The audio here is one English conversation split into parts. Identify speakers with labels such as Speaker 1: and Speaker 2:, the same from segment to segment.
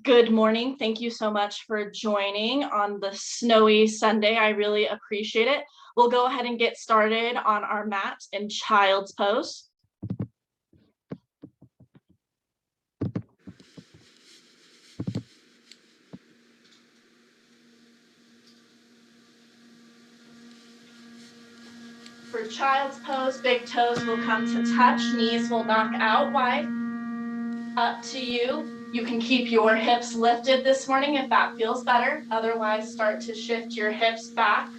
Speaker 1: Good morning. Thank you so much for joining on the snowy Sunday. I really appreciate it. We'll go ahead and get started on our mat in child's pose. For child's pose, big toes will come to touch, knees will knock out wide. Up to you. You can keep your hips lifted this morning if that feels better. Otherwise, start to shift your hips back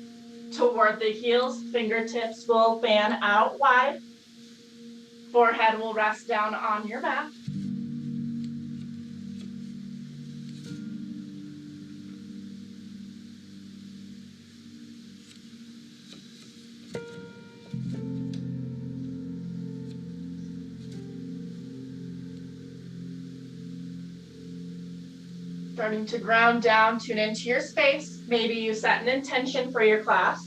Speaker 1: toward the heels. Fingertips will fan out wide. Forehead will rest down on your mat. Starting to ground down, tune into your space. Maybe you set an intention for your class.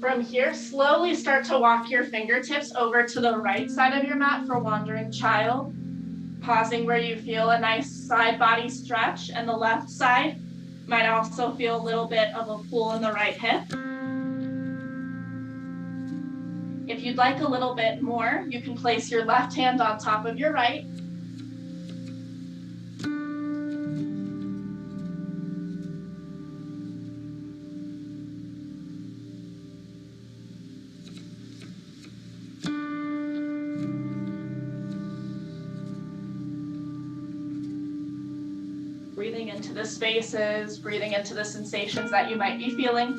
Speaker 1: From here, slowly start to walk your fingertips over to the right side of your mat for wandering child. Pausing where you feel a nice side body stretch, and the left side might also feel a little bit of a pull in the right hip. If you'd like a little bit more, you can place your left hand on top of your right. Breathing into the spaces, breathing into the sensations that you might be feeling.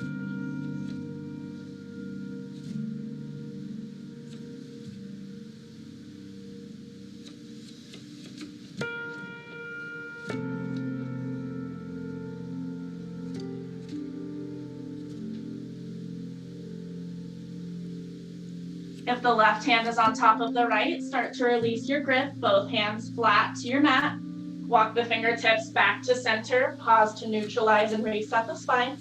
Speaker 1: If the left hand is on top of the right, start to release your grip, both hands flat to your mat. Walk the fingertips back to center, pause to neutralize and reset the spine.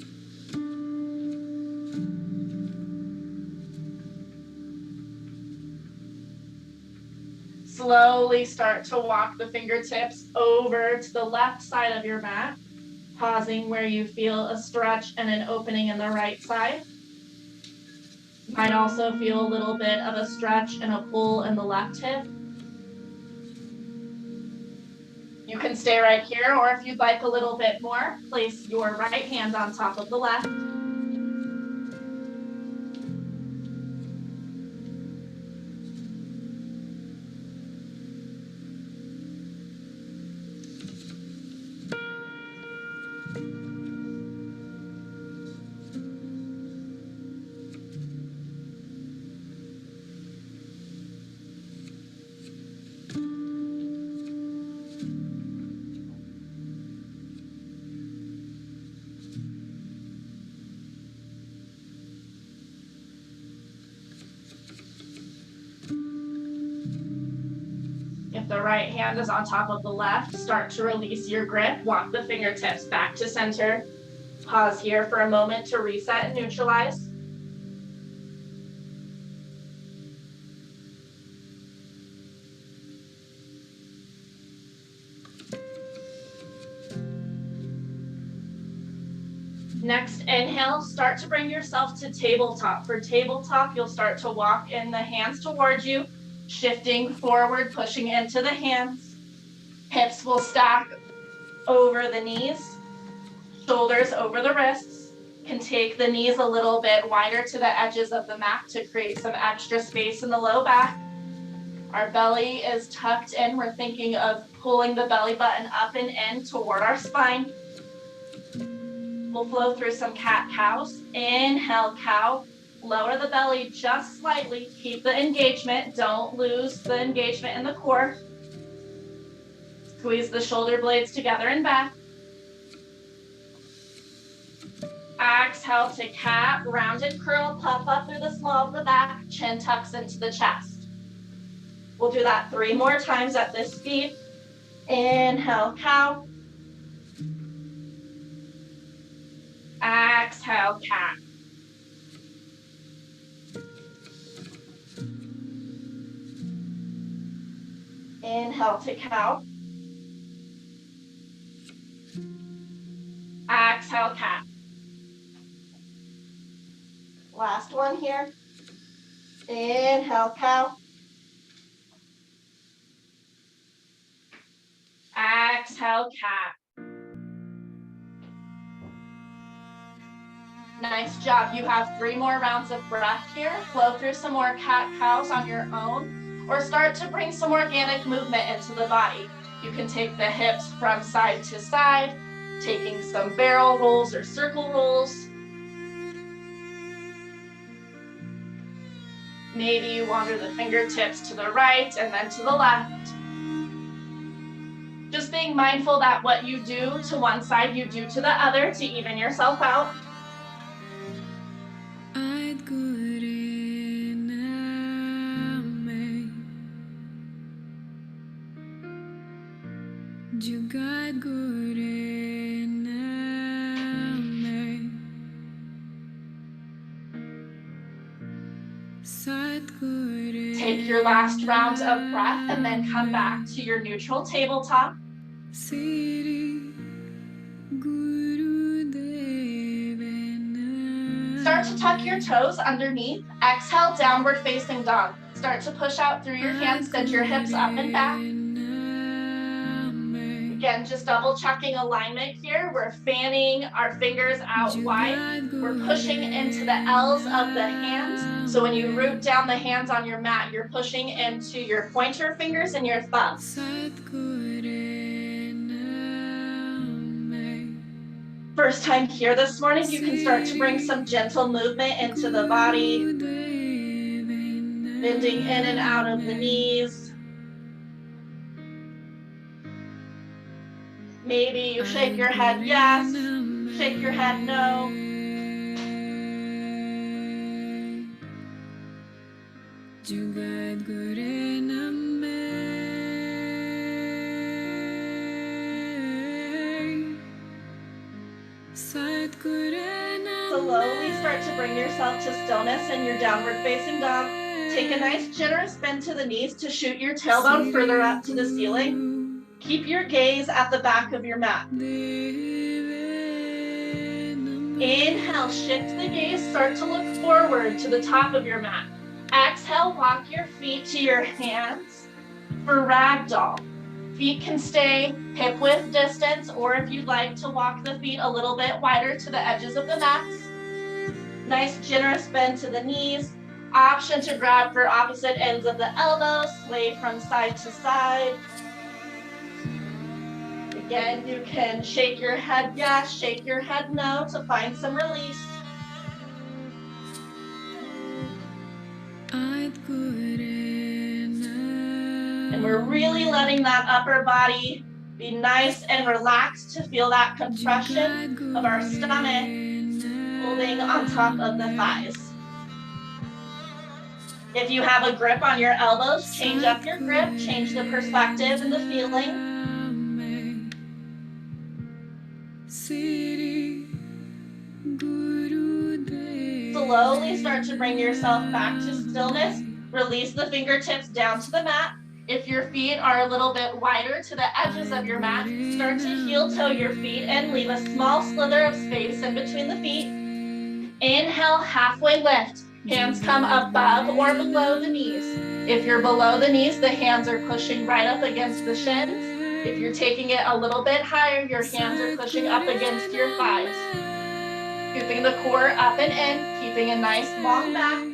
Speaker 1: Slowly start to walk the fingertips over to the left side of your mat, pausing where you feel a stretch and an opening in the right side. Might also feel a little bit of a stretch and a pull in the left hip. You can stay right here, or if you'd like a little bit more, place your right hand on top of the left. If the right hand is on top of the left, start to release your grip. Walk the fingertips back to center. Pause here for a moment to reset and neutralize. Next, inhale, start to bring yourself to tabletop. For tabletop, you'll start to walk in the hands towards you, shifting forward, pushing into the hands. Hips will stack over the knees, shoulders over the wrists. Can take the knees a little bit wider to the edges of the mat to create some extra space in the low back. Our belly is tucked in. We're thinking of pulling the belly button up and in toward our spine. We'll flow through some cat-cows. Inhale, cow. Lower the belly just slightly. Keep the engagement. Don't lose the engagement in the core. Squeeze the shoulder blades together and back. Exhale to cat, rounded curl, puff up through the small of the back, chin tucks into the chest. We'll do that 3 more times at this speed. Inhale, cow. Exhale, cat. Inhale to cow. Exhale, cat. Last one here. Inhale, cow. Exhale, cat. Nice job. You have 3 more rounds of breath here. Flow through some more cat-cows on your own, or start to bring some organic movement into the body. You can take the hips from side to side, taking some barrel rolls or circle rolls. Maybe you wander the fingertips to the right and then to the left. Just being mindful that what you do to one side, you do to the other to even yourself out. Take your last round of breath and then come back to your neutral tabletop. Start to tuck your toes underneath. Exhale, downward facing dog. Start to push out through your hands, send your hips up and back. Again, just double checking alignment here. We're fanning our fingers out wide. We're pushing into the L's of the hands. So when you root down the hands on your mat, you're pushing into your pointer fingers and your thumbs. First time here this morning, you can start to bring some gentle movement into the body. Bending in and out of the knees. Maybe you shake your head yes, shake your head no. Slowly start to bring yourself to stillness in your downward facing dog. Take a nice generous bend to the knees to shoot your tailbone further up to the ceiling. Keep your gaze at the back of your mat. Inhale, shift the gaze, start to look forward to the top of your mat. Exhale, walk your feet to your hands for ragdoll. Feet can stay hip width distance, or if you'd like to walk the feet a little bit wider to the edges of the mats. Nice generous bend to the knees. Option to grab for opposite ends of the elbows, sway from side to side. Again, you can shake your head yes, shake your head no to find some release. And we're really letting that upper body be nice and relaxed to feel that compression of our stomach holding on top of the thighs. If you have a grip on your elbows, change up your grip, change the perspective and the feeling. Slowly start to bring yourself back to stillness. Release the fingertips down to the mat. If your feet are a little bit wider to the edges of your mat, start to heel toe your feet and leave a small slither of space in between the feet. Inhale, halfway lift. Hands come above or below the knees. If you're below the knees, the hands are pushing right up against the shins. If you're taking it a little bit higher, your hands are pushing up against your thighs. Scooping the core up and in, keeping a nice long back.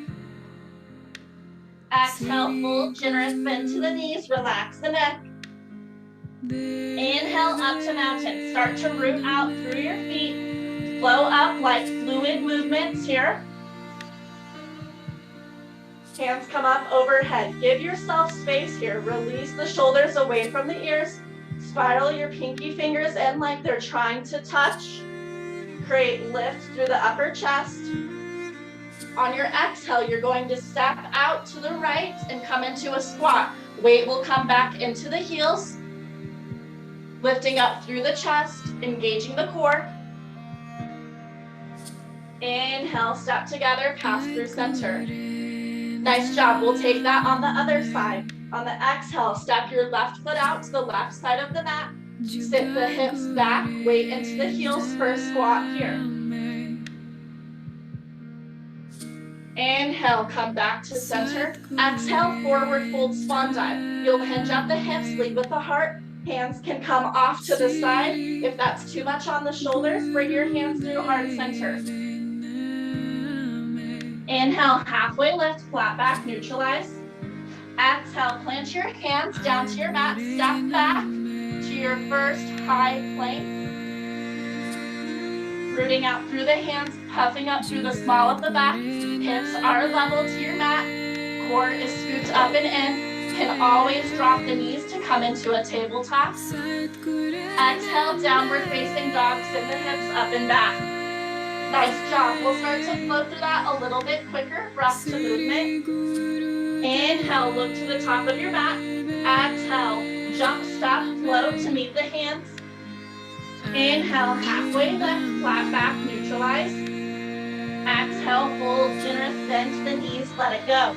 Speaker 1: Exhale, full generous bend to the knees, relax the neck. Inhale, up to mountain. Start to root out through your feet. Flow up like fluid movements here. Hands come up overhead. Give yourself space here. Release the shoulders away from the ears. Spiral your pinky fingers in like they're trying to touch. Create lift through the upper chest. On your exhale, you're going to step out to the right and come into a squat. Weight will come back into the heels. Lifting up through the chest, engaging the core. Inhale, step together, pass through center. Nice job. We'll take that on the other side. On the exhale, step your left foot out to the left side of the mat. Sit the hips back, weight into the heels for a squat here. Inhale, come back to center. Exhale, forward fold swan dive. You'll hinge at the hips, lead with the heart. Hands can come off to the side. If that's too much on the shoulders, bring your hands through heart center. Inhale, halfway lift, flat back, neutralize. Exhale, plant your hands down to your mat, step back to your first high plank. Rooting out through the hands, puffing up through the small of the back. Hips are level to your mat. Core is scooped up and in. Can always drop the knees to come into a tabletop. Exhale, downward facing dog, send the hips up and back. Nice job. We'll start to flow through that a little bit quicker. Breath to movement. Inhale, look to the top of your mat. Exhale, jump, step, flow to meet the hands. Inhale, halfway lift, flat back, neutralize. Exhale, fold, generous bend to the knees, let it go.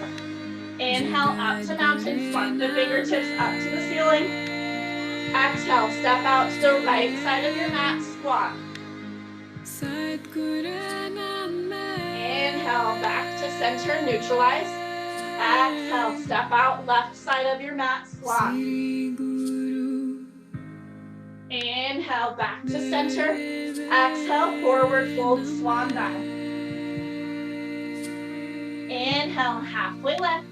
Speaker 1: Inhale, up to mountain, spark the fingertips up to the ceiling. Exhale, step out to the right side of your mat, squat. Inhale, back to center, neutralize. Exhale, step out, left side of your mat, squat. Inhale, back to center. Exhale, forward fold, swan dive. Inhale, halfway lift.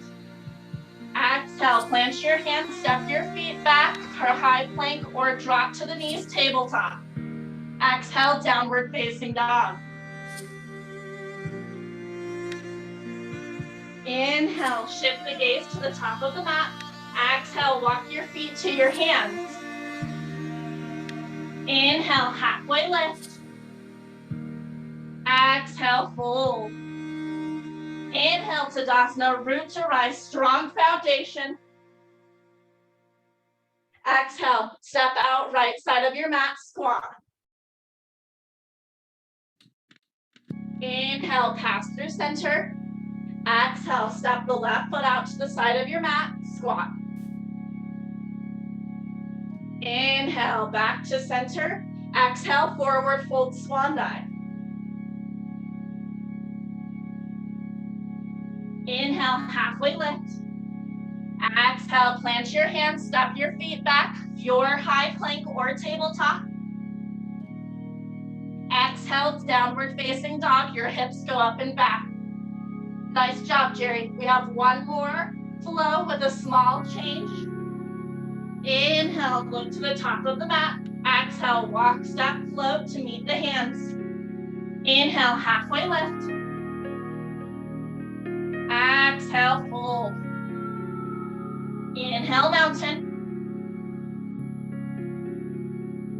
Speaker 1: Exhale, plant your hands, step your feet back for high plank or drop to the knees, tabletop. Exhale, downward facing dog. Inhale, shift the gaze to the top of the mat. Exhale, walk your feet to your hands. Inhale, halfway lift. Exhale, fold. Inhale, Tadasana, root to rise, strong foundation. Exhale, step out, right side of your mat, squat. Inhale, pass through center. Exhale, step the left foot out to the side of your mat, squat. Inhale, back to center. Exhale, forward fold, swan dive. Inhale, halfway lift. Exhale, plant your hands, step your feet back, your high plank or tabletop. Exhale, downward facing dog, your hips go up and back. Nice job, Jerry. We have one more flow with a small change. Inhale, look to the top of the mat. Exhale, walk, step, float to meet the hands. Inhale, halfway lift. Exhale, fold. Inhale, mountain.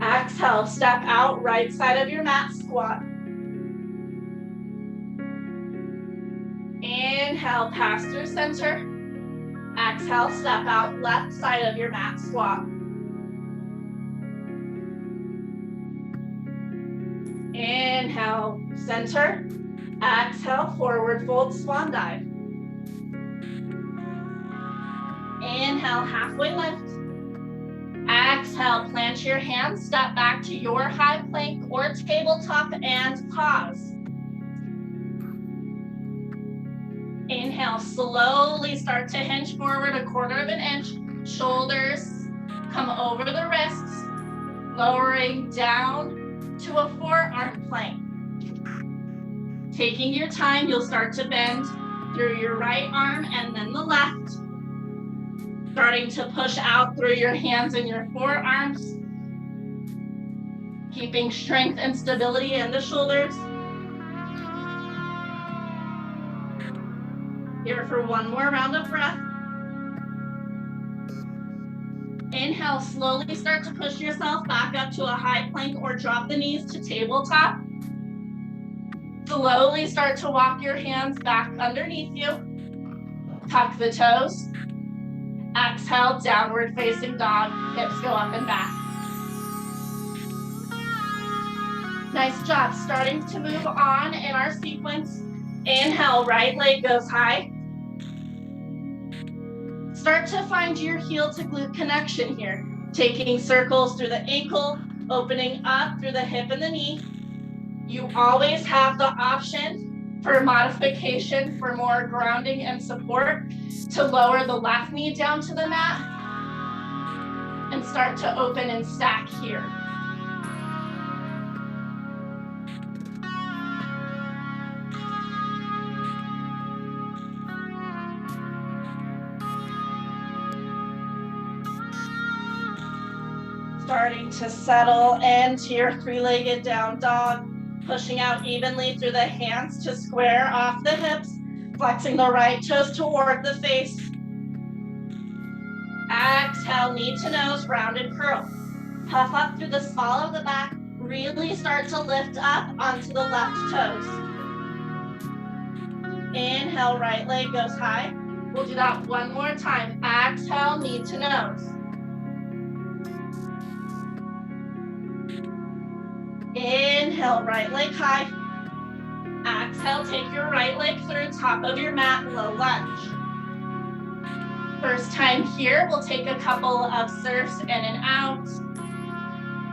Speaker 1: Exhale, step out, right side of your mat, squat. Inhale, pass through center. Exhale, step out, left side of your mat, squat. Inhale, center. Exhale, forward fold, swan dive. Inhale, halfway lift. Exhale, plant your hands, step back to your high plank or tabletop and pause. Inhale, slowly start to hinge forward 1/4 of an inch. Shoulders come over the wrists, lowering down to a forearm plank. Taking your time, you'll start to bend through your right arm and then the left. Starting to push out through your hands and your forearms. Keeping strength and stability in the shoulders. Here for one more round of breath. Inhale, slowly start to push yourself back up to a high plank or drop the knees to tabletop. Slowly start to walk your hands back underneath you. Tuck the toes. Exhale, downward facing dog. Hips go up and back. Nice job. Starting to move on in our sequence. Inhale, right leg goes high. Start to find your heel to glute connection here. Taking circles through the ankle, opening up through the hip and the knee. You always have the option for modification for more grounding and support to lower the left knee down to the mat and start to open and stack here. Starting to settle into your three-legged down dog, pushing out evenly through the hands to square off the hips, flexing the right toes toward the face. Exhale, knee to nose, rounded curl. Puff up through the small of the back, really start to lift up onto the left toes. Inhale, right leg goes high. We'll do that one more time. Exhale, knee to nose. Inhale, right leg high. Exhale, take your right leg through top of your mat, low lunge. First time here, we'll take a couple of surfs in and out.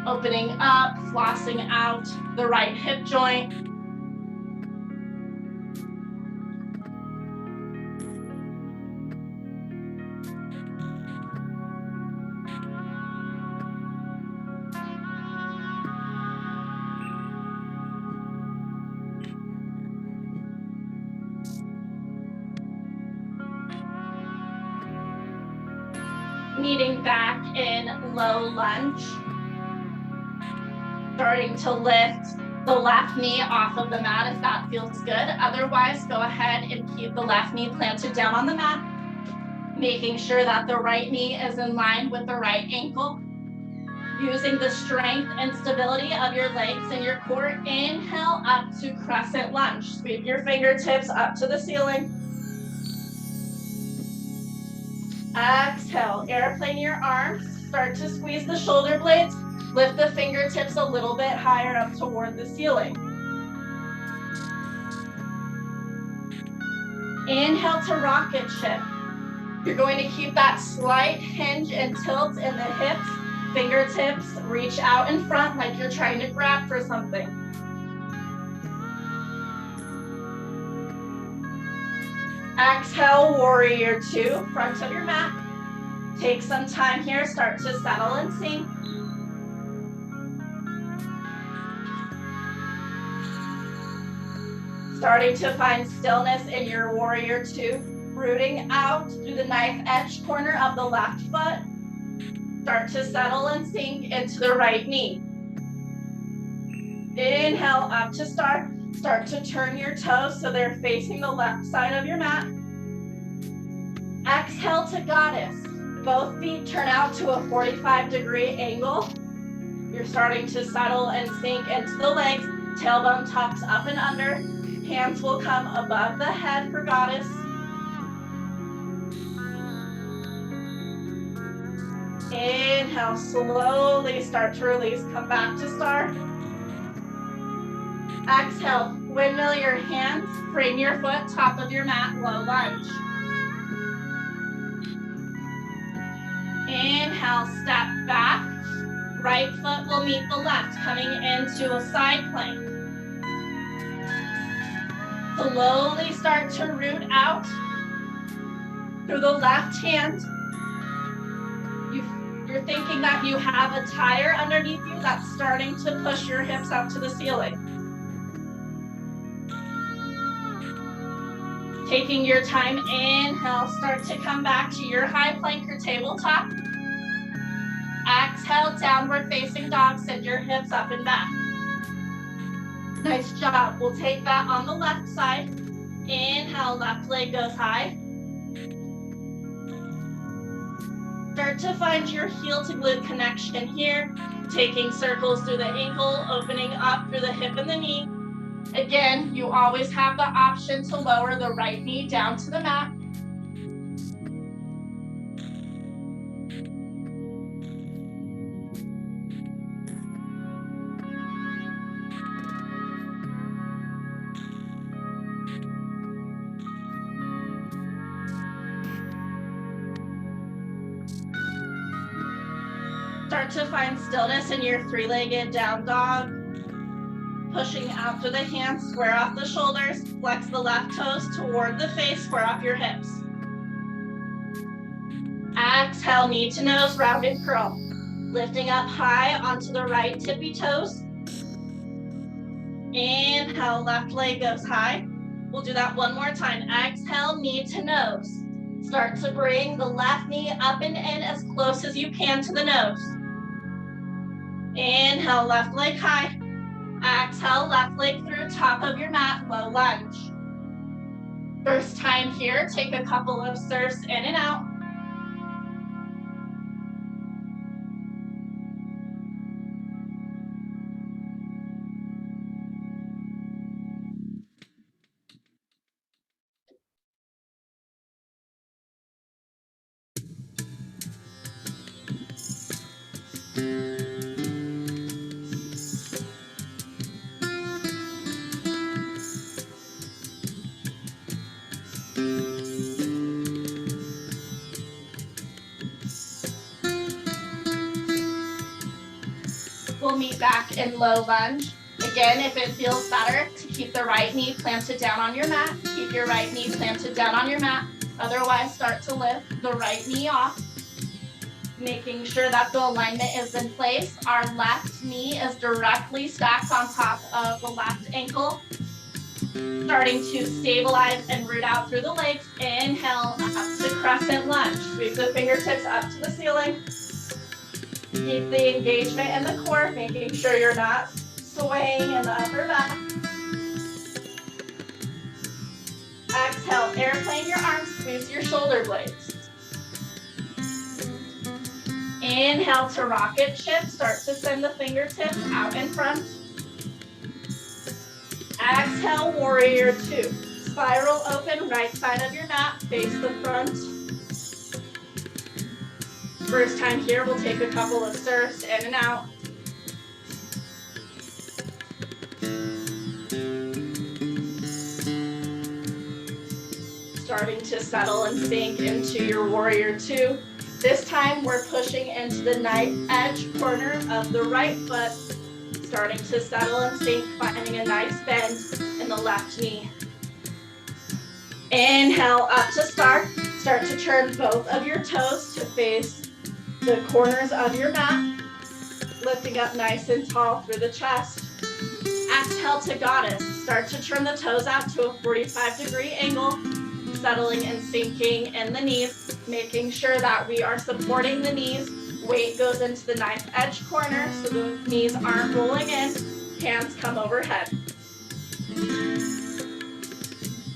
Speaker 1: Opening up, flossing out the right hip joint. Meeting back in low lunge. Starting to lift the left knee off of the mat if that feels good. Otherwise, go ahead and keep the left knee planted down on the mat, making sure that the right knee is in line with the right ankle. Using the strength and stability of your legs and your core. Inhale up to crescent lunge. Sweep your fingertips up to the ceiling. Exhale, airplane your arms. Start to squeeze the shoulder blades. Lift the fingertips a little bit higher up toward the ceiling. Inhale to rocket ship. You're going to keep that slight hinge and tilt in the hips. Fingertips reach out in front like you're trying to grab for something. Exhale, warrior two, front of your mat. Take some time here, start to settle and sink. Starting to find stillness in your warrior two, rooting out through the knife edge corner of the left foot. Start to settle and sink into the right knee. Inhale up to start. Start to turn your toes so they're facing the left side of your mat. Exhale to goddess. Both feet turn out to a 45-degree angle. You're starting to settle and sink into the legs. Tailbone tucks up and under. Hands will come above the head for goddess. Inhale, slowly start to release. Come back to start. Exhale, windmill your hands, frame your foot, top of your mat, low lunge. Inhale, step back. Right foot will meet the left, coming into a side plank. Slowly start to root out through the left hand. You're thinking that you have a tire underneath you that's starting to push your hips up to the ceiling. Taking your time, inhale, start to come back to your high plank or tabletop. Exhale, downward facing dog, send your hips up and back. Nice job. We'll take that on the left side. Inhale, left leg goes high. Start Start to find your heel to glute connection here, taking circles through the ankle, opening up through the hip and the knee. Again, you always have the option to lower the right knee down to the mat. Start to find stillness in your three-legged down dog. Pushing out through the hands, square off the shoulders, flex the left toes toward the face, square off your hips. Exhale, knee to nose, rounded curl. Lifting up high onto the right tippy toes. Inhale, left leg goes high. We'll do that one more time. Exhale, knee to nose. Start to bring the left knee up and in as close as you can to the nose. Inhale, left leg high. Exhale, left leg through top of your mat, low lunge. First time here, take a couple of surfs in and out. We'll meet back in low lunge. Again, if it feels better to keep the right knee planted down on your mat, keep your right knee planted down on your mat. Otherwise, start to lift the right knee off, making sure that the alignment is in place. Our left knee is directly stacked on top of the left ankle. Starting to stabilize and root out through the legs. Inhale, up to crescent lunge. Sweep the fingertips up to the ceiling. Keep the engagement in the core, making sure you're not swaying in the upper back. Exhale, airplane your arms, squeeze your shoulder blades. Inhale to rocket shift, start to send the fingertips out in front. Exhale, warrior two. Spiral open, right side of your mat, face the front. First time here, we'll take a couple of surfs in and out. Starting to settle and sink into your warrior two. This time, we're pushing into the knife edge corner of the right foot. Starting to settle and sink, finding a nice bend in the left knee. Inhale, up to start. Start to turn both of your toes to face the corners of your mat, lifting up nice and tall through the chest. Exhale to goddess. Start to turn the toes out to a 45-degree angle, settling and sinking in the knees, making sure that we are supporting the knees. Weight goes into the knife edge corner so the knees aren't rolling in. Hands come overhead.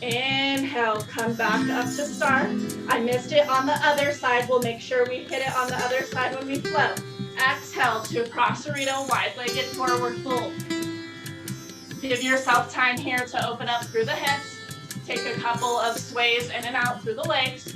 Speaker 1: Inhale, come back up to start. I missed it on the other side. We'll make sure we hit it on the other side when we flow. Exhale to Prasarita, wide-legged forward fold. Give yourself time here to open up through the hips. Take a couple of sways in and out through the legs.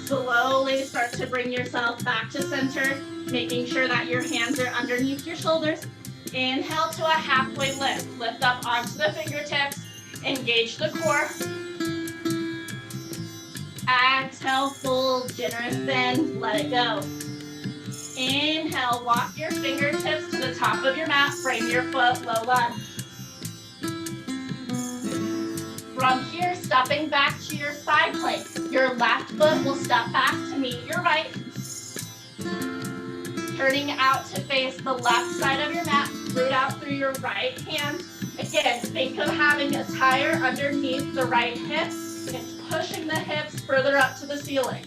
Speaker 1: Slowly start to bring yourself back to center, making sure that your hands are underneath your shoulders. Inhale to a halfway lift. Lift up onto the fingertips. Engage the core. Exhale, full generous bend. Let it go. Inhale, walk your fingertips to the top of your mat. Frame your foot, low lunge. From here, stepping back to your side plank. Your left foot will step back to meet your right. Turning out to face the left side of your mat. Root out through your right hand. Again, think of having a tire underneath the right hip. It's pushing the hips further up to the ceiling.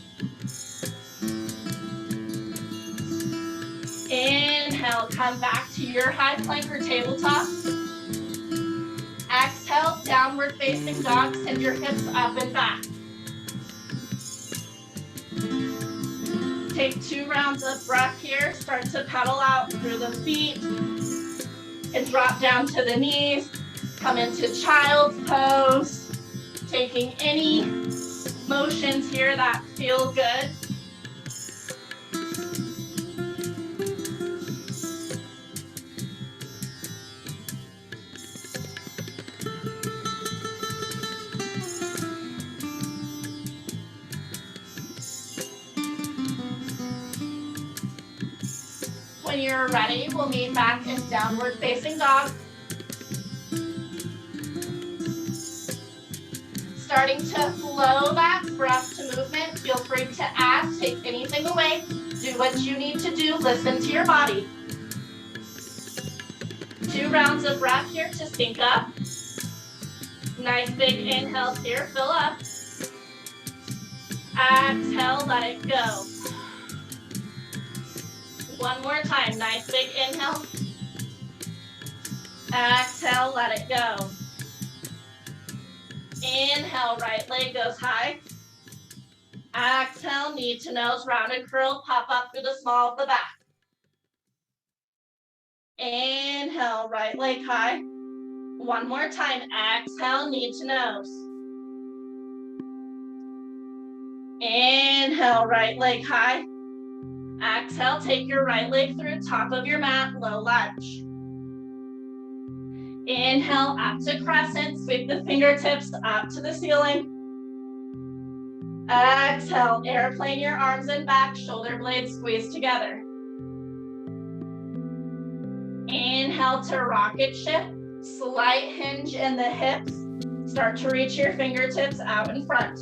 Speaker 1: Inhale, come back to your high plank or tabletop. Exhale, downward facing dog, send your hips up and back. Take 2 rounds of breath here. Start to pedal out through the feet and drop down to the knees. Come into child's pose, taking any motions here that feel good. When you're ready, we'll meet back in downward facing dog. Starting to flow that breath to movement. Feel free to add, take anything away. Do what you need to do, listen to your body. 2 rounds of breath here to sync up. Nice big inhales here, fill up. Exhale, let it go. One more time, nice big inhale. Exhale, let it go. Inhale, right leg goes high. Exhale, knee to nose, rounded curl, pop up through the small of the back. Inhale, right leg high. One more time, exhale, knee to nose. Inhale, right leg high. Exhale, take your right leg through top of your mat, low lunge. Inhale, up to crescent, sweep the fingertips up to the ceiling. Exhale, airplane your arms and back, shoulder blades squeeze together. Inhale to rocket shift, slight hinge in the hips. Start to reach your fingertips out in front.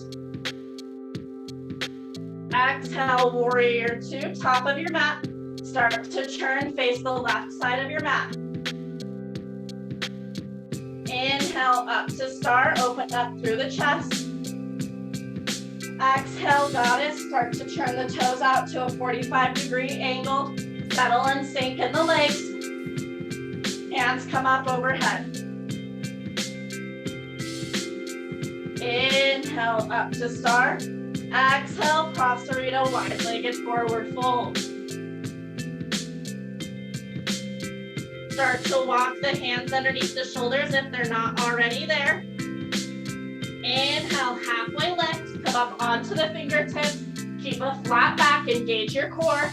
Speaker 1: Exhale, warrior 2, top of your mat. Start to turn, face the left side of your mat. Inhale, up to star, open up through the chest. Exhale, goddess, start to turn the toes out to a 45-degree angle. Settle and sink in the legs. Hands come up overhead. Inhale, up to star. Exhale, Prasarita, wide-legged forward fold. Start to walk the hands underneath the shoulders if they're not already there. Inhale, halfway lift, come up onto the fingertips. Keep a flat back, engage your core.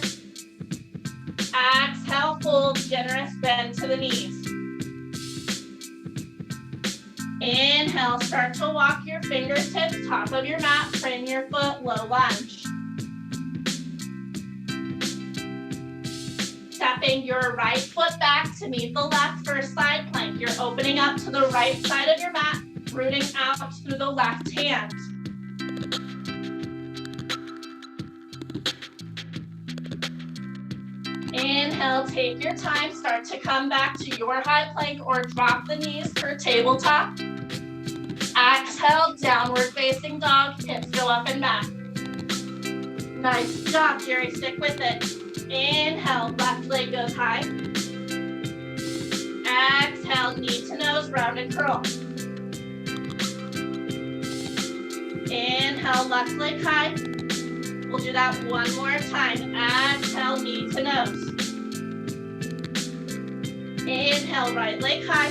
Speaker 1: Exhale, fold, generous bend to the knees. Inhale, start to walk your fingertips, top of your mat, frame your foot, low lunge. Stepping your right foot back to meet the left for side plank. You're opening up to the right side of your mat, rooting out through the left hand. Inhale, take your time, start to come back to your high plank or drop the knees for tabletop. Exhale, downward facing dog, hips go up and back. Nice job, Jerry, stick with it. Inhale, left leg goes high. Exhale, knee to nose, rounded curl. Inhale, left leg high. We'll do that one more time. Exhale, knee to nose. Inhale, right leg high.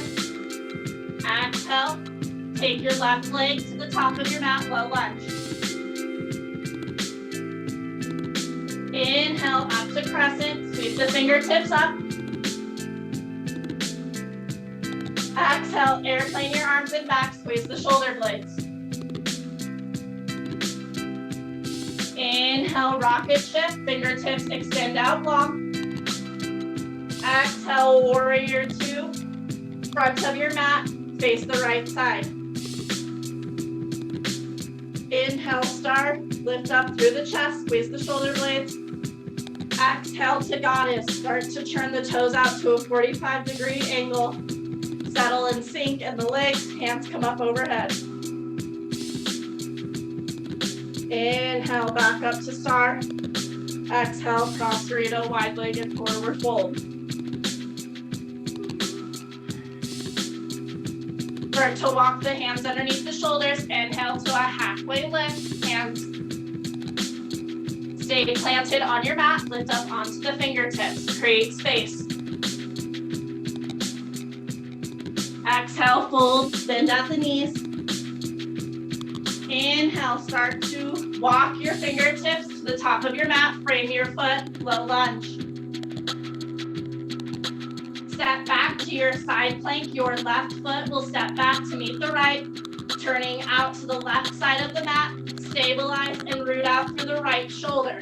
Speaker 1: Exhale, take your left leg to the top of your mat, low lunge. Inhale, up to crescent, sweep the fingertips up. Exhale, airplane your arms and back, squeeze the shoulder blades. Inhale, rocket shift, fingertips extend out long. Exhale, warrior 2, front of your mat, face the right side. Inhale, star, lift up through the chest, squeeze the shoulder blades. Exhale to goddess, start to turn the toes out to a 45-degree angle. Settle and sink in the legs, hands come up overhead. Inhale, back up to star. Exhale, Prasarita, wide-legged forward fold. Start to walk the hands underneath the shoulders. Inhale to a halfway lift. Hands stay planted on your mat. Lift up onto the fingertips. Create space. Exhale, fold, bend at the knees. Inhale, start to walk your fingertips to the top of your mat. Frame your foot, low lunge. Step back to your side plank. Your left foot will step back to meet the right. Turning out to the left side of the mat. Stabilize and root out through the right shoulder.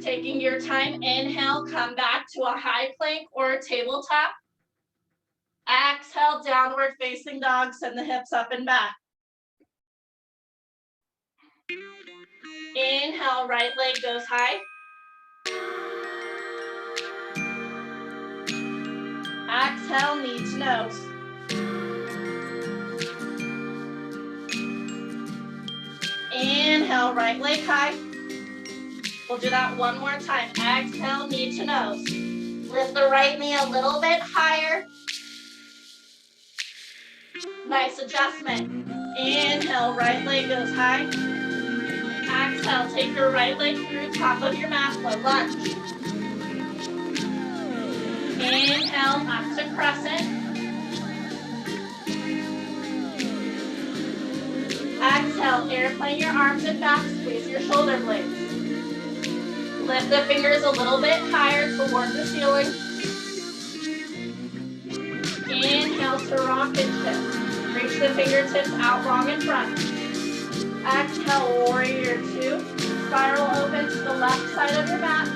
Speaker 1: Taking your time, inhale, come back to a high plank or a tabletop. Exhale, downward facing dog, send the hips up and back. Inhale, right leg goes high. Exhale, knee to nose. Inhale, right leg high. We'll do that one more time. Exhale, knee to nose. Lift the right knee a little bit higher. Nice adjustment. Inhale, right leg goes high. Exhale, take your right leg through top of your mat, low lunge. Inhale, up to crescent. Exhale, airplane your arms and back, squeeze your shoulder blades. Lift the fingers a little bit higher toward the ceiling. Inhale to rocket shift. Reach the fingertips out long in front. Exhale, warrior two. Spiral open to the left side of your mat.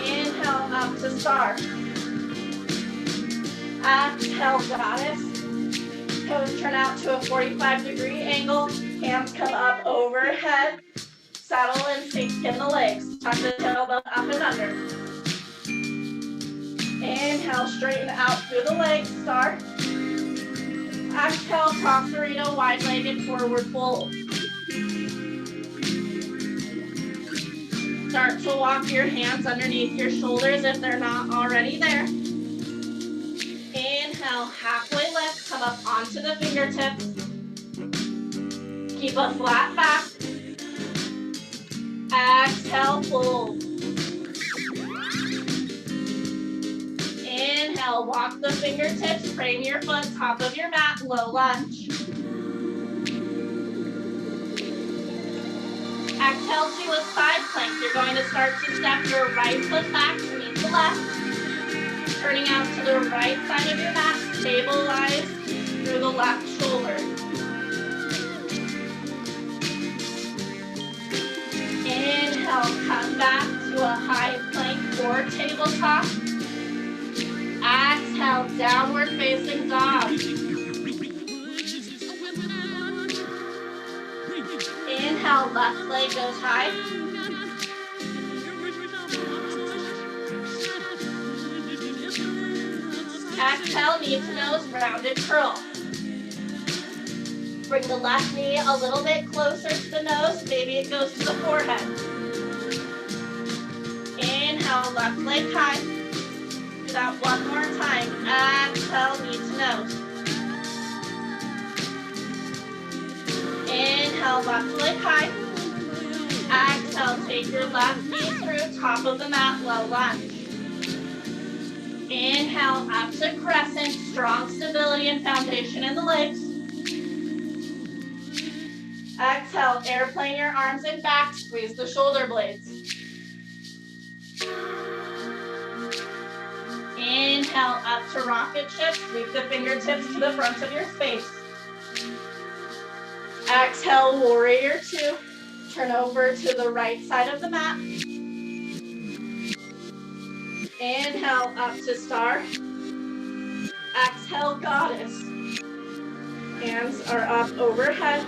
Speaker 1: Inhale, up to star. Exhale, goddess. Toes turn out to a 45-degree angle. Hands come up overhead. Saddle and sink in the legs. Tuck the tailbone up and under. Inhale, straighten out through the legs. Star. Exhale, cross burrito, wide-legged forward fold. Start to walk your hands underneath your shoulders if they're not already there. Inhale, halfway lift, come up onto the fingertips. Keep a flat back. Exhale, fold. Inhale, walk the fingertips, frame your foot, top of your mat, low lunge. Exhale to a side plank. You're going to start to step your right foot back to meet the left. Turning out to the right side of your mat, stabilize through the left shoulder. Inhale, come back to a high plank or tabletop. Exhale, downward facing dog. Inhale, left leg goes high. Exhale, knee to nose, rounded curl. Bring the left knee a little bit closer to the nose. Maybe it goes to the forehead. Inhale, left leg high. Do that one more time. Exhale, knee to nose. Inhale, left leg high. Exhale, take your left knee through top of the mat, low lunge. Inhale, up to crescent, strong stability and foundation in the legs. Exhale, airplane your arms and back, squeeze the shoulder blades. Inhale, up to rocket shift, sweep the fingertips to the front of your space. Exhale, warrior two. Turn over to the right side of the mat. Inhale, up to star. Exhale, goddess. Hands are up overhead.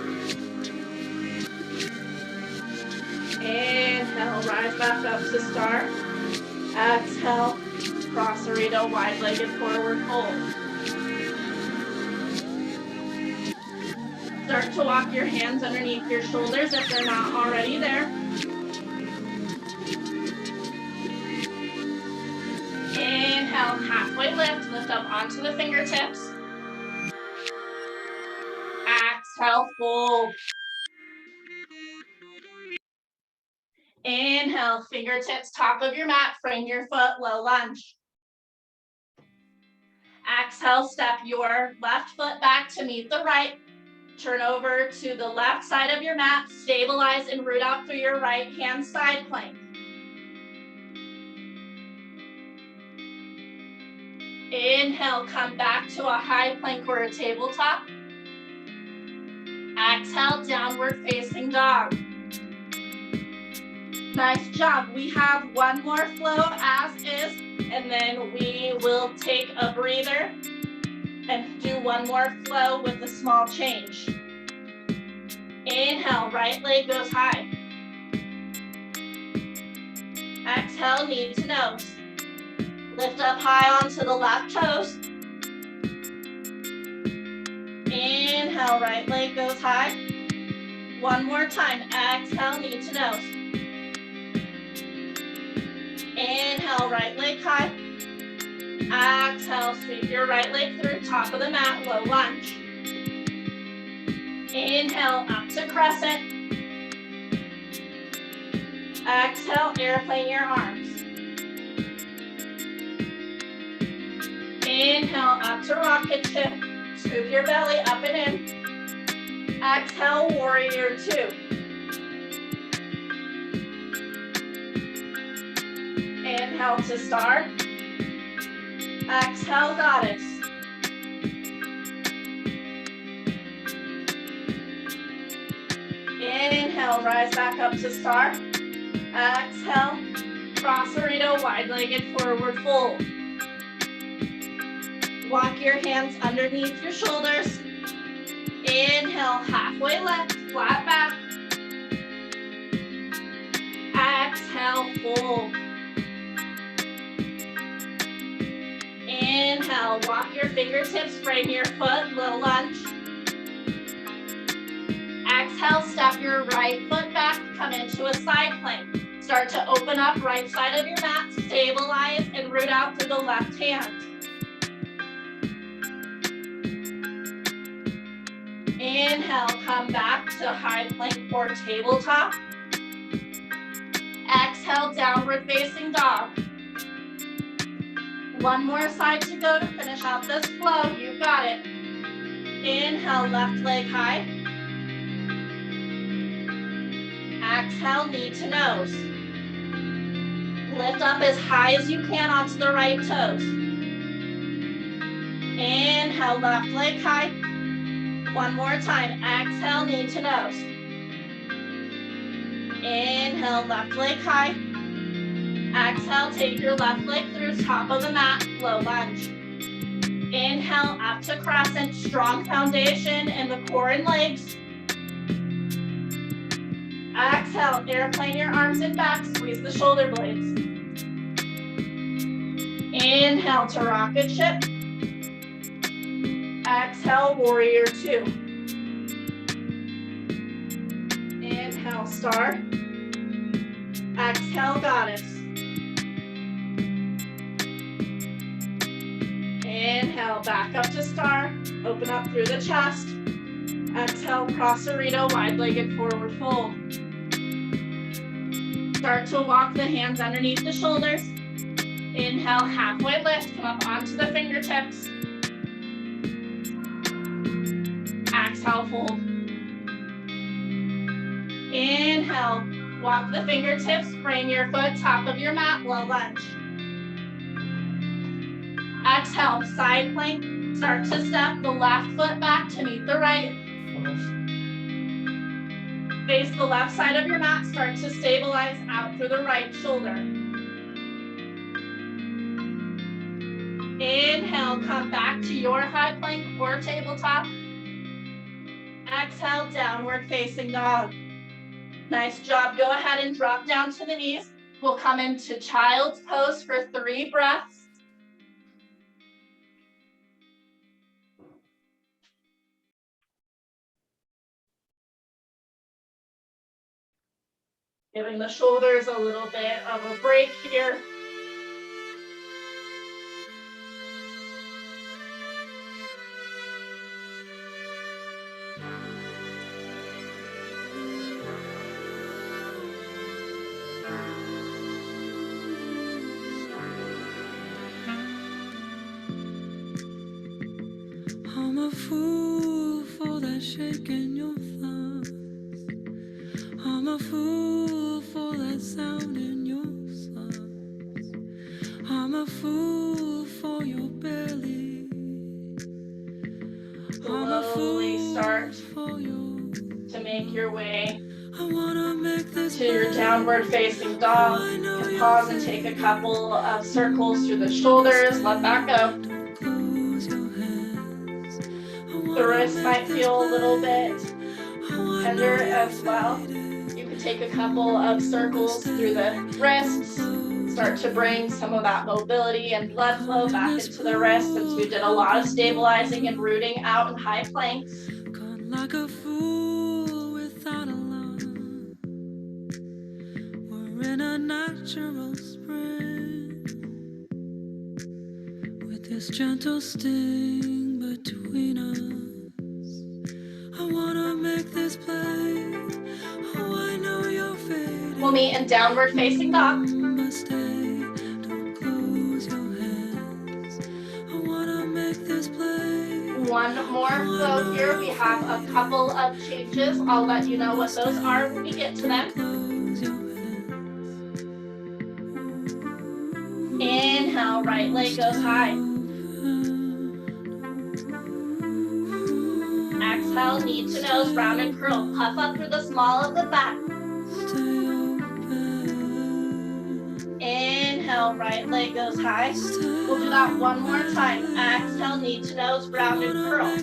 Speaker 1: Inhale, rise back up to star. Exhale, cross burrito, wide-legged forward fold. Start to walk your hands underneath your shoulders if they're not already there. halfway lift up onto the fingertips. Exhale, fold. Inhale, fingertips, top of your mat, frame your foot, low lunge. Exhale, step your left foot back to meet the right. Turn over to the left side of your mat, stabilize and root out through your right hand side plank. Inhale, come back to a high plank or a tabletop. Exhale, downward facing dog. Nice job. We have one more flow as is, and then we will take a breather and do one more flow with a small change. Inhale, right leg goes high. Exhale, knee to nose. Lift up high onto the left toes. Inhale, right leg goes high. One more time. Exhale, knee to nose. Inhale, right leg high. Exhale, sweep your right leg through, top of the mat, low lunge. Inhale, up to crescent. Exhale, airplane your arms. Inhale, up to rocket ship. Scoop your belly up and in. Exhale, warrior two. Inhale to star. Exhale, goddess. Inhale, rise back up to star. Exhale, cross-burrito, wide-legged forward fold. Walk your hands underneath your shoulders. Inhale, halfway lift, flat back. Exhale, fold. Inhale, walk your fingertips, frame your foot, low lunge. Exhale, step your right foot back, come into a side plank. Start to open up right side of your mat, stabilize and root out through the left hand. Inhale, come back to high plank or tabletop. Exhale, downward facing dog. One more side to go to finish out this flow. You got it. Inhale, left leg high. Exhale, knee to nose. Lift up as high as you can onto the right toes. Inhale, left leg high. One more time. Exhale, knee to nose. Inhale, left leg high. Exhale, take your left leg through top of the mat, low lunge. Inhale, up to crescent, strong foundation in the core and legs. Exhale, airplane your arms and back, squeeze the shoulder blades. Inhale to rocket ship. Exhale, warrior two. Inhale, star. Exhale, goddess. Inhale, back up to star. Open up through the chest. Exhale, cross-burrito, wide-legged forward fold. Start to walk the hands underneath the shoulders. Inhale, halfway lift, come up onto the fingertips. Exhale, fold. Inhale, walk the fingertips, frame your foot, top of your mat, low lunge. Exhale, side plank. Start to step the left foot back to meet the right. Face the left side of your mat. Start to stabilize out through the right shoulder. Inhale, come back to your high plank or tabletop. Exhale, downward facing dog. Nice job. Go ahead and drop down to the knees. We'll come into child's pose for 3 breaths. Giving the shoulders a little bit of a break here.
Speaker 2: a fool for that shake in your thighs. I'm a fool for that sound in your sighs. I'm a fool for your belly.
Speaker 1: Slowly start to make your way to your downward facing dog. You can pause and take a couple of circles through the shoulders. Let that go. The wrists might feel a little bit tender as well. You can take a couple of circles through the wrists. Start to bring some of that mobility and blood flow back into the wrists, since we did a lot of stabilizing and rooting out in high planks.
Speaker 2: Like a fool without a line. We're in a natural spring with this gentle sting between us. I wanna make this play. Oh, I know you're fading.
Speaker 1: We'll meet in downward facing dog.
Speaker 2: Don't close your hands. I wanna make this play.
Speaker 1: One more flow here. We have a couple of changes. I'll let you know what those are when we get to them. Inhale, right leg goes high. Exhale, knee to nose, round and curl. Puff up through the small of the back. Inhale, right leg goes high. We'll do that one more time. Exhale, knee to nose, round and curl.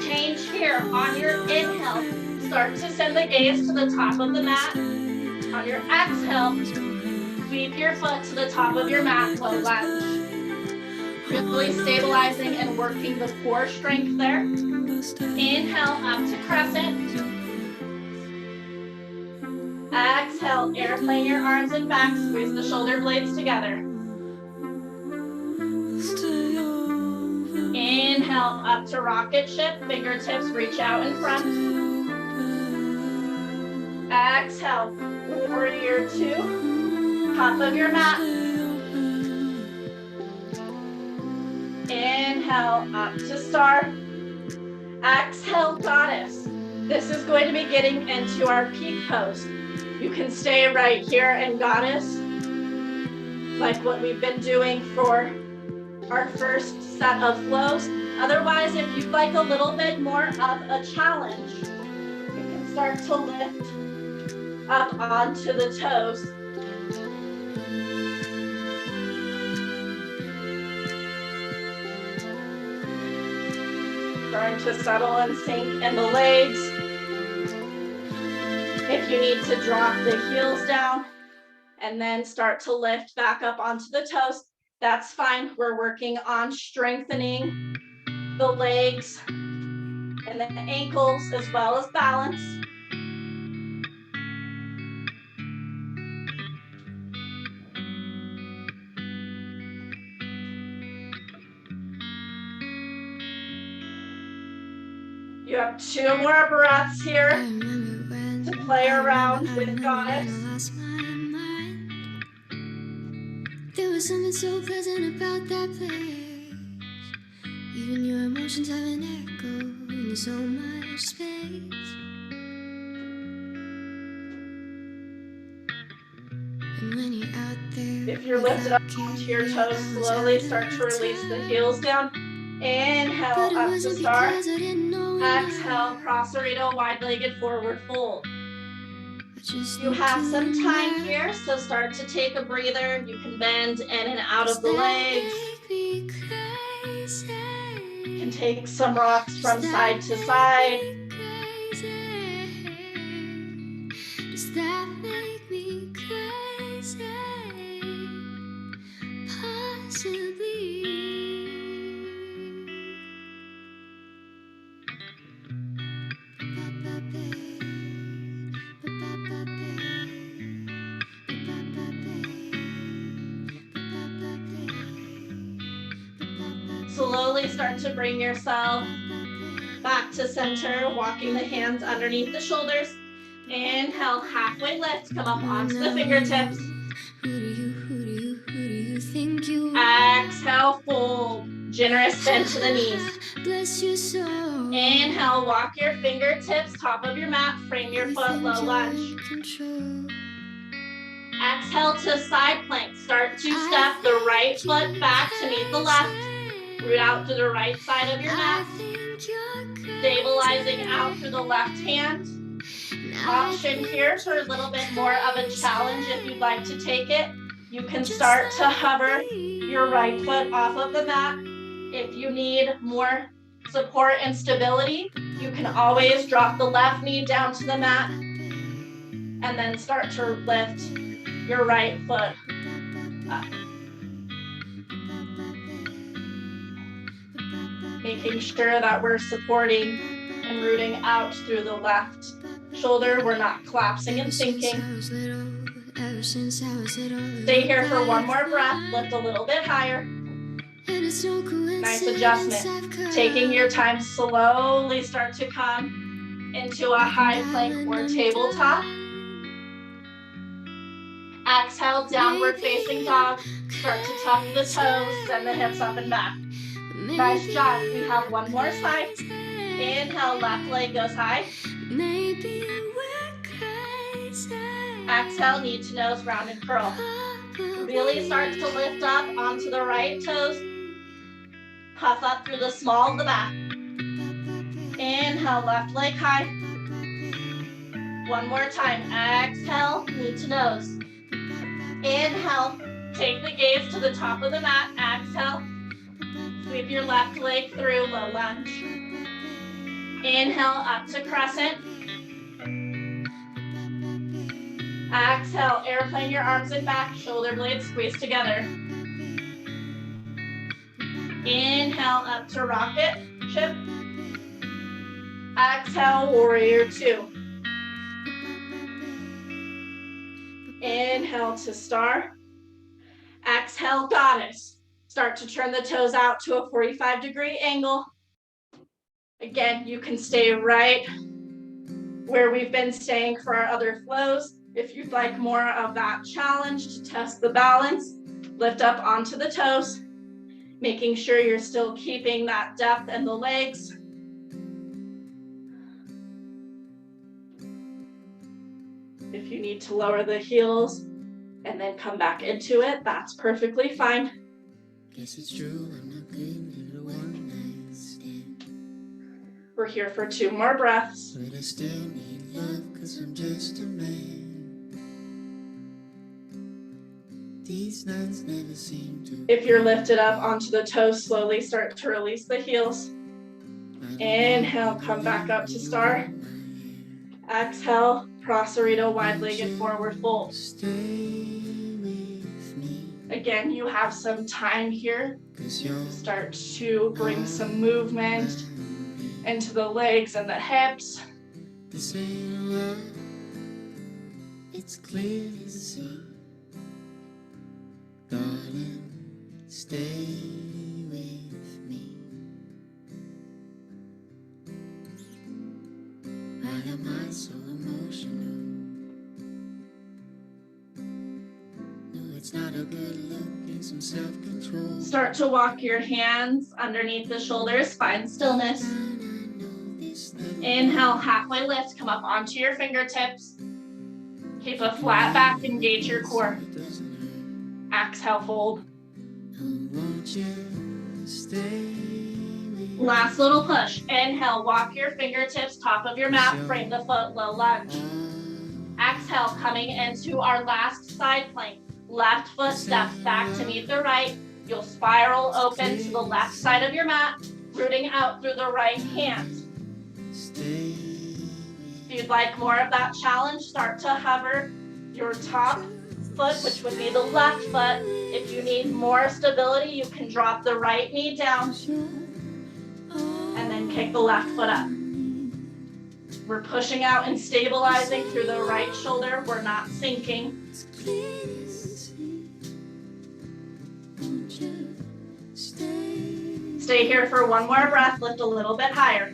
Speaker 1: Change here. On your inhale, start to send the gaze to the top of the mat. On your exhale, sweep your foot to the top of your mat, low lunge. Really stabilizing and working the core strength there. Inhale, up to crescent. Exhale, airplane your arms and back, squeeze the shoulder blades together. Inhale, up to rocket ship, fingertips reach out in front. Exhale, warrior two, top of your mat. Inhale, up to star. Exhale, goddess. This is going to be getting into our peak pose. You can stay right here in goddess, like what we've been doing for our first set of flows. Otherwise, if you'd like a little bit more of a challenge, you can start to lift up onto the toes. Starting to settle and sink in the legs. If you need to drop the heels down and then start to lift back up onto the toes, that's fine. We're working on strengthening the legs and the ankles as well as balance. You have 2 more breaths here to play around with goddess.
Speaker 2: There was something so pleasant about that place. Even your emotions have an echo in so much space. And when you're out there,
Speaker 1: if you're lifted up onto your toes, slowly start to release the heels down. Inhale, up to star. Exhale, cross-burrito, wide-legged forward fold. You have some time here, so start to take a breather. You can bend in and out of the legs. You can take some rocks from side to side.
Speaker 2: Does that make me crazy? Possibly.
Speaker 1: Slowly start to bring yourself back to center, walking the hands underneath the shoulders. Inhale, halfway lift, come up onto the fingertips. Exhale, fold. Generous bend to the knees.
Speaker 2: bless your soul.
Speaker 1: Inhale, walk your fingertips, top of your mat, frame your foot, low lunge. Exhale to side plank. Start to step the right foot back to meet the left. Root out to the right side of your mat. Stabilizing out through the left hand. Option here for a little bit more of a challenge if you'd like to take it. You can start to hover your right foot off of the mat. If you need more support and stability, you can always drop the left knee down to the mat and then start to lift your right foot up. Making sure that we're supporting and rooting out through the left shoulder. We're not collapsing and sinking. Stay here for one more breath. Lift a little bit higher. Nice adjustment. Taking your time, slowly start to come into a high plank or tabletop. Exhale, downward facing dog. Start to tuck the toes, send the hips up and back. Nice job. We have one more side. Inhale, left leg goes high. Exhale, knee to nose, round and curl. Really start to lift up onto the right toes. Puff up through the small of the back. Inhale, left leg high. One more time. Exhale, knee to nose. Inhale, take the gaze to the top of the mat. Exhale, sweep your left leg through, low lunge. Inhale, up to crescent. Exhale, airplane your arms and back, shoulder blades squeeze together. Inhale, up to rocket ship. Exhale, warrior two. Inhale to star. Exhale, goddess. Start to turn the toes out to a 45-degree angle. Again, you can stay right where we've been staying for our other flows. If you'd like more of that challenge to test the balance, lift up onto the toes, making sure you're still keeping that depth in the legs. If you need to lower the heels and then come back into it, that's perfectly fine.
Speaker 2: Guess it's true, I'm not good at a one-night stand.
Speaker 1: We're here for 2 more breaths.
Speaker 2: But I still need love, cause I'm just a man. These nights never seem to.
Speaker 1: If you're lifted up onto the toes, slowly start to release the heels. Inhale, come back up to star. Exhale, Prasarita, wide-legged forward fold. Again, you have some time here. Start to bring some movement into the legs and the hips.
Speaker 2: This ain't love, it's clear to see. Darling, stay with me. Why am I so emotional? No, it's not a good look, need some self-control.
Speaker 1: Start to walk your hands underneath the shoulders, find stillness. Inhale, halfway lift, come up onto your fingertips. Keep a flat back, engage your core. Exhale, fold. Last little push. Inhale, walk your fingertips, top of your mat, frame the foot, low lunge. Exhale, coming into our last side plank. Left foot steps back to meet the right. You'll spiral open to the left side of your mat, rooting out through the right hand. If you'd like more of that challenge, start to hover your top foot, which would be the left foot. If you need more stability, you can drop the right knee down and then kick the left foot up. We're pushing out and stabilizing through the right shoulder. We're not sinking. Stay here for one more breath. Lift a little bit higher.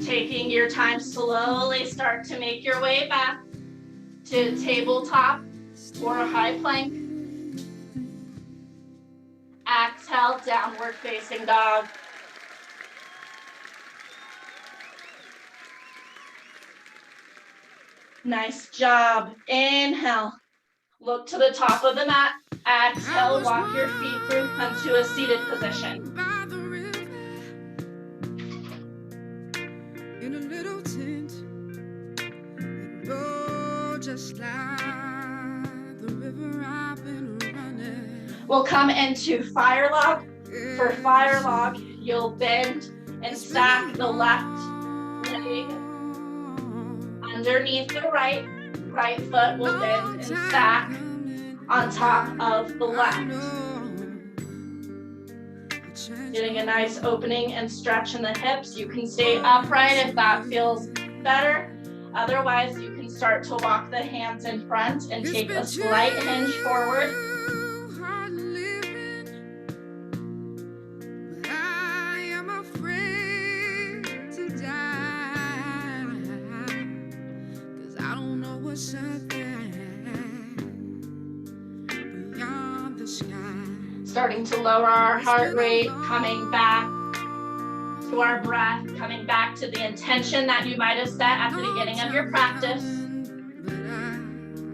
Speaker 1: Taking your time, slowly start to make your way back to tabletop or a high plank. Exhale, downward facing dog. Nice job. Inhale. Look to the top of the mat. Exhale, walk your feet through, come to a seated position.
Speaker 2: In a little tent, just like the river I've been running.
Speaker 1: We'll come into fire log. For fire log, you'll bend and stack the left leg underneath the right. Right foot will bend and stack on top of the left. Getting a nice opening and stretch in the hips. You can stay upright if that feels better. Otherwise, you can start to walk the hands in front and take a slight hinge forward. Starting to lower our heart rate, coming back to our breath, coming back to the intention that you might have set at the beginning of your practice.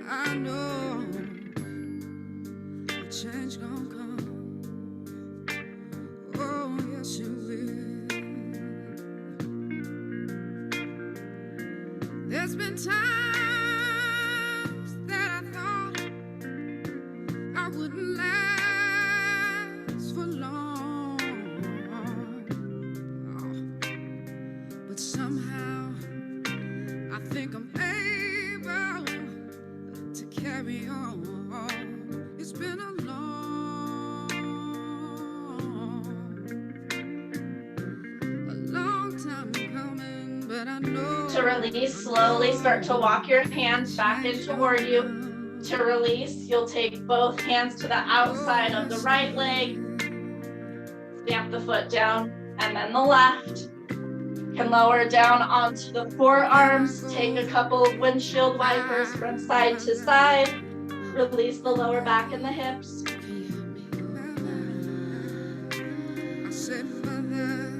Speaker 1: I know a change gonna come. Oh, yes, it will. There's been times that I thought I wouldn't last for long, but somehow I think I'm able to carry on. It's been a long time coming, but I know. To release, slowly start to walk your hands back in toward you. To release, you'll take both hands to the outside of the right leg, stamp the foot down, and then the left. Can lower down onto the forearms, take a couple of windshield wipers from side to side, release the lower back and the hips.
Speaker 2: I said, Mother,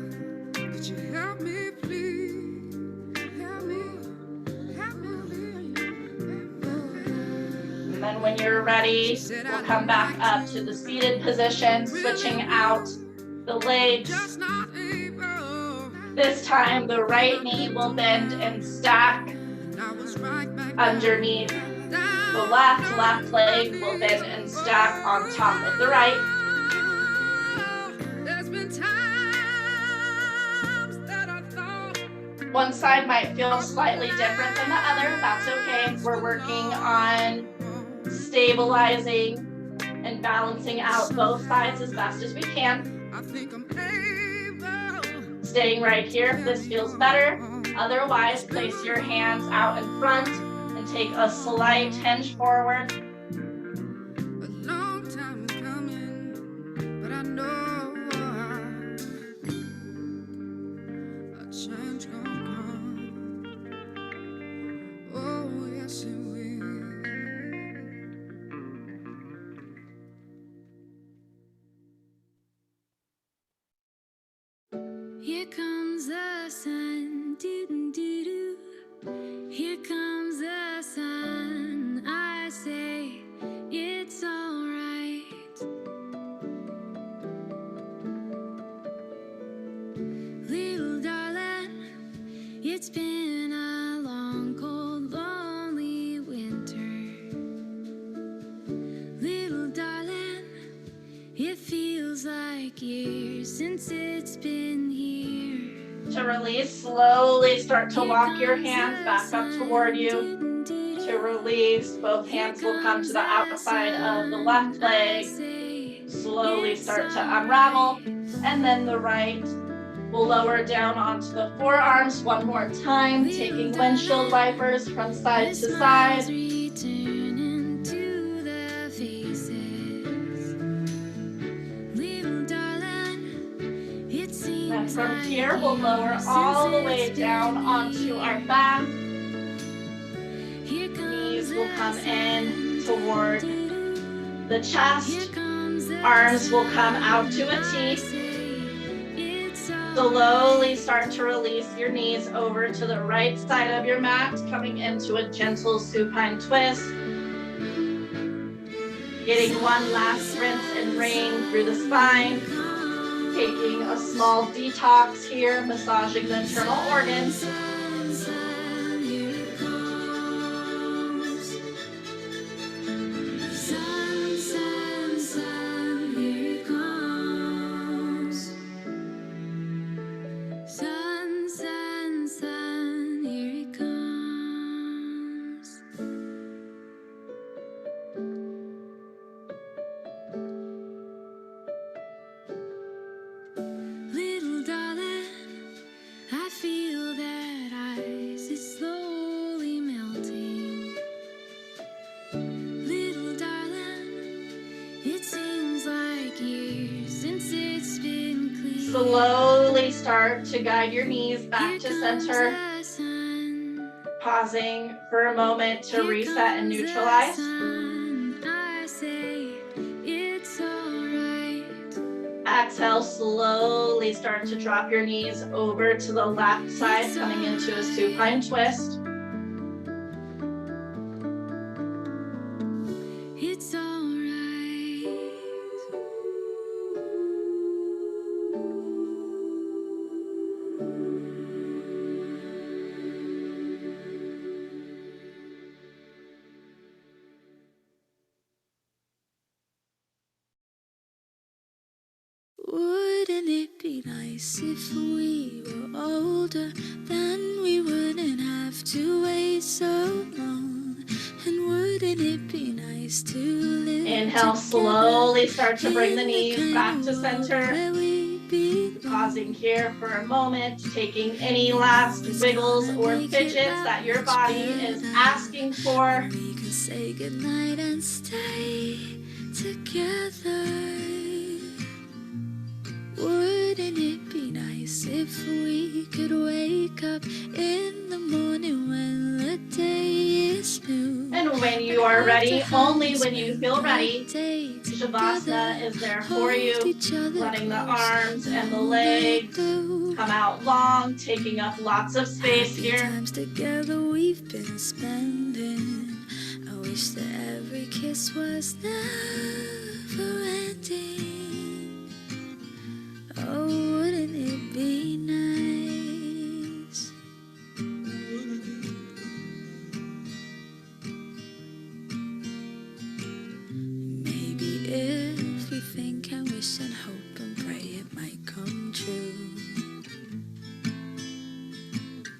Speaker 2: could you help me, please? Help me.
Speaker 1: And then when you're ready, we'll come back up to the seated position, switching out the legs. This time, the right knee will bend and stack underneath the left leg will bend and stack on top of the right. One side might feel slightly different than the other. That's okay. We're working on stabilizing and balancing out both sides as best as we can. Staying right here if this feels better. Otherwise, place your hands out in front and take a slight hinge forward.
Speaker 2: A long time coming, but I know a change gonna come. Oh, yes, it will. Here comes the sun, doo-doo-doo-doo. Here comes the sun, I say it's alright. Little darling, it's been a long, cold, lonely winter. Little darling, it feels like years since it's been here.
Speaker 1: To release, slowly start to walk your hands back up toward you. To release, both hands will come to the outside of the left leg. Slowly start to unravel, and then the right will lower down onto the forearms one more time, taking windshield wipers from side to side. And from here, we'll lower all the way down onto our back. Knees will come in toward the chest. Arms will come out to a T. Slowly start to release your knees over to the right side of your mat, coming into a gentle supine twist. Getting one last rinse and rain through the spine. Taking a small detox here, massaging the internal organs. Slowly start to guide your knees back to center. Pausing for a moment to reset and neutralize. Exhale, slowly start to drop your knees over to the left side, coming into a supine twist.
Speaker 2: It's alright. Wouldn't it be nice if we were older? Then we wouldn't have to wait so long. And wouldn't it be nice to live
Speaker 1: Inhale,
Speaker 2: together?
Speaker 1: slowly start to bring the knees back to center.
Speaker 2: Where we belong.
Speaker 1: Pausing here for a moment, taking any last wiggles or fidgets that your body is asking for.
Speaker 2: We can say goodnight and stay together. Wouldn't it be nice if we could wake up in the morning when the day is new?
Speaker 1: And when you are ready, only when you feel ready, Shavasana is there for you, letting the arms and the legs come out long, taking up lots of space here.
Speaker 2: Times together we've been spending. I wish that every kiss was never ending. Oh, wouldn't it be nice? Maybe if we think and wish and hope and pray, it might come true.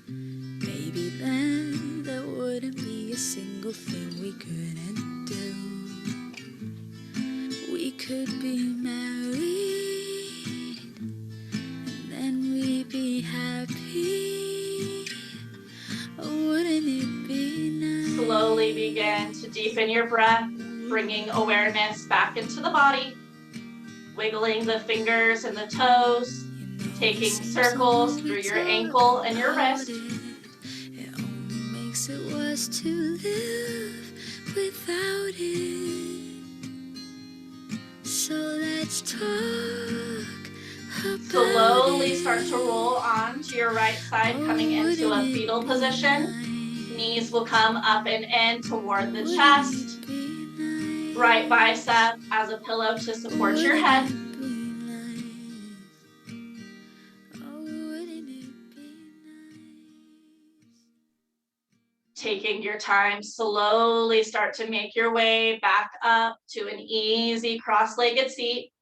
Speaker 2: Maybe then there wouldn't be a single thing we couldn't do. We could be married, and then we'd be happy. Oh, wouldn't it be nice?
Speaker 1: Slowly begin to deepen your breath, bringing awareness back into the body, wiggling the fingers and the toes, taking circles through your ankle and your wrist.
Speaker 2: It only makes it worse to live without it. So let's talk about
Speaker 1: Slowly
Speaker 2: it.
Speaker 1: start to roll on to your right side, coming into a fetal position. Knees will come up and in toward the chest. Right bicep as a pillow to support your head. Taking your time, slowly start to make your way back up to an easy cross-legged seat.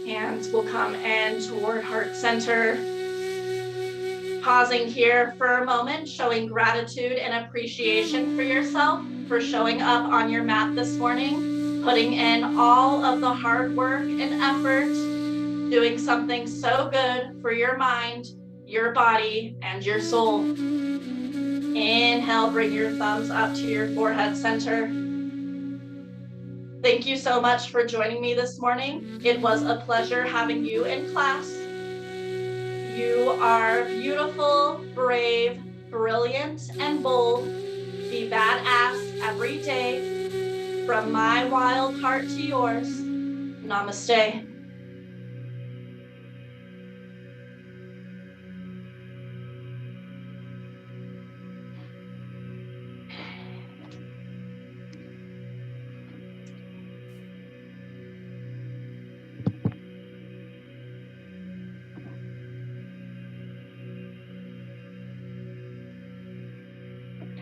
Speaker 1: Hands will come in toward heart center. Pausing here for a moment, showing gratitude and appreciation for yourself for showing up on your mat this morning, putting in all of the hard work and effort, doing something so good for your mind, your body, and your soul. Inhale, bring your thumbs up to your forehead center. Thank you so much for joining me this morning. It was a pleasure having you in class. You are beautiful, brave, brilliant and bold. Be badass every day. From my wild heart to yours. Namaste.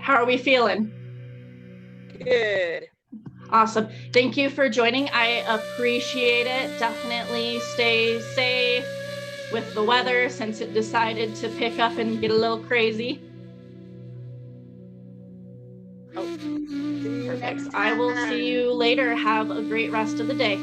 Speaker 1: How are we feeling?
Speaker 3: Good.
Speaker 1: Awesome. Thank you for joining. I appreciate it. Definitely stay safe with the weather since it decided to pick up and get a little crazy.
Speaker 3: Oh,
Speaker 1: Perfect. I will see you later. Have a great rest of the day.